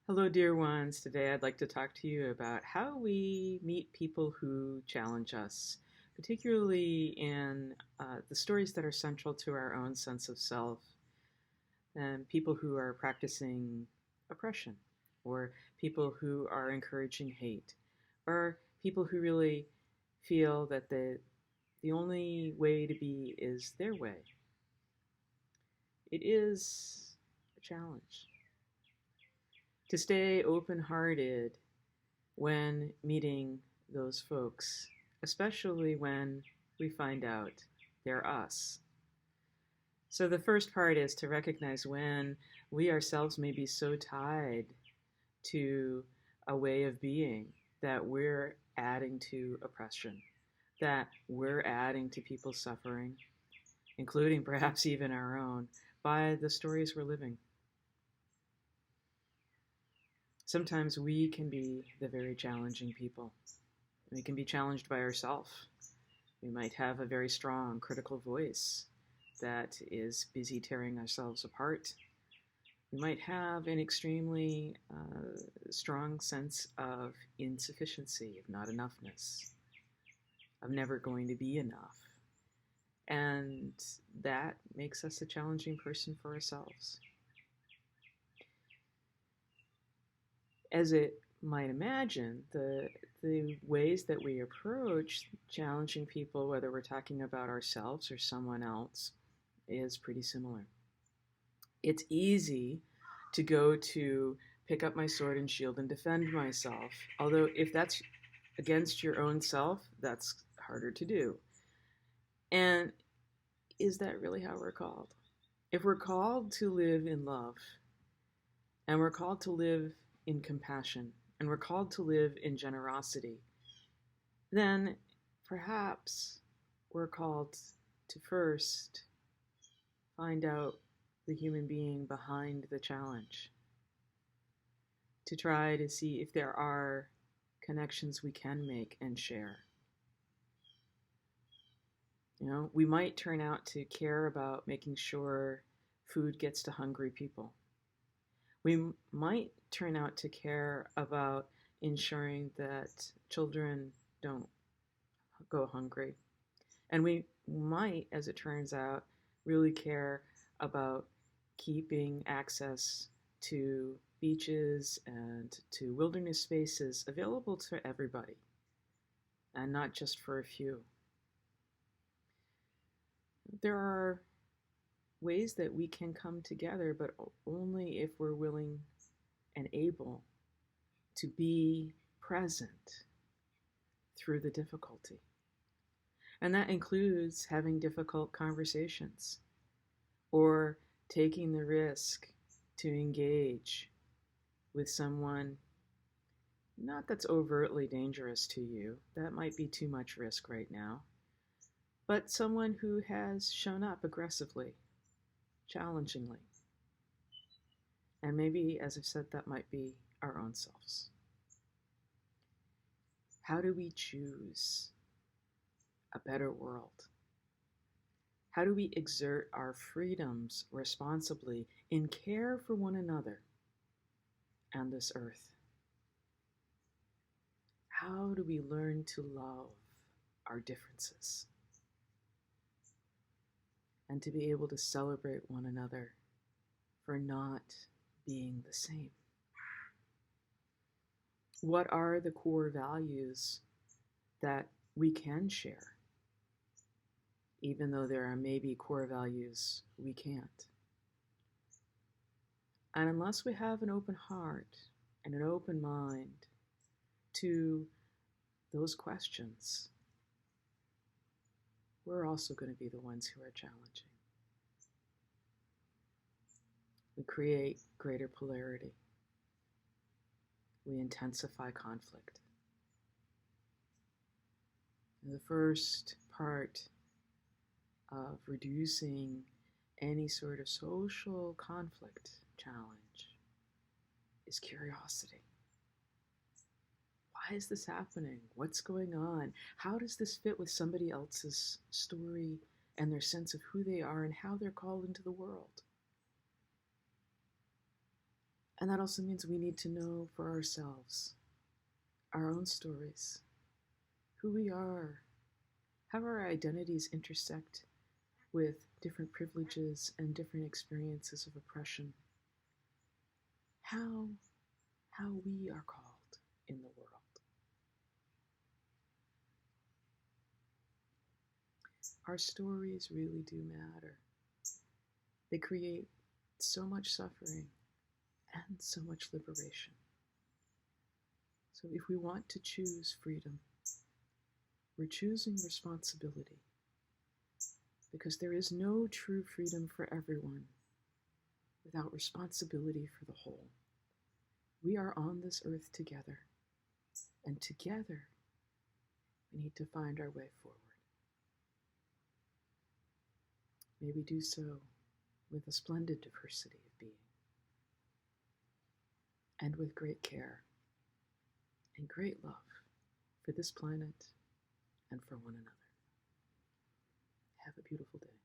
Hello, dear ones. Today I'd like to talk to you about how we meet people who challenge us, particularly in the stories that are central to our own sense of self, and people who are practicing oppression, or people who are encouraging hate, or people who really feel that the only way to be is their way. It is a challenge to stay open hearted when meeting those folks, especially when we find out they're us. So, the first part is to recognize when we ourselves may be so tied to a way of being that we're adding to oppression, that we're adding to people's suffering, including perhaps even our own, by the stories we're living. Sometimes we can be the very challenging people. We can be challenged by ourselves. We might have a very strong critical voice that is busy tearing ourselves apart. We might have an extremely strong sense of insufficiency, of not enoughness, of never going to be enough. And that makes us a challenging person for ourselves. As it might imagine, the ways that we approach challenging people, whether we're talking about ourselves or someone else, is pretty similar. It's easy to go to pick up my sword and shield and defend myself. Although, if that's against your own self, that's harder to do. And is that really how we're called? If we're called to live in love, and we're called to live in compassion, and we're called to live in generosity, then perhaps we're called to first find out the human being behind the challenge, to try to see if there are connections we can make and share. We might turn out to care about making sure food gets to hungry people. We might turn out to care about ensuring that children don't go hungry. And we might, as it turns out, really care about keeping access to beaches and to wilderness spaces available to everybody, and not just for a few. There are ways that we can come together, but only if we're willing and able to be present through the difficulty. And that includes having difficult conversations or taking the risk to engage with someone, not that's overtly dangerous to you, that might be too much risk right now, but someone who has shown up aggressively, challengingly. And maybe, as I've said, that might be our own selves. How do we choose a better world? How do we exert our freedoms responsibly in care for one another and this earth? How do we learn to love our differences and to be able to celebrate one another for not being the same? What are the core values that we can share, even though there are maybe core values we can't? And unless we have an open heart and an open mind to those questions, we're also going to be the ones who are challenging. We create greater polarity. We intensify conflict. And the first part of reducing any sort of social conflict challenge is curiosity. Why is this happening? What's going on? How does this fit with somebody else's story and their sense of who they are and how they're called into the world? And that also means we need to know for ourselves our own stories, who we are, how our identities intersect with different privileges and different experiences of oppression, how we are called in the world. Our stories really do matter. They create so much suffering and so much liberation. So if we want to choose freedom, we're choosing responsibility, because there is no true freedom for everyone without responsibility for the whole. We are on this earth together, and together we need to find our way forward. May we do so with a splendid diversity of being, and with great care and great love for this planet and for one another. Have a beautiful day.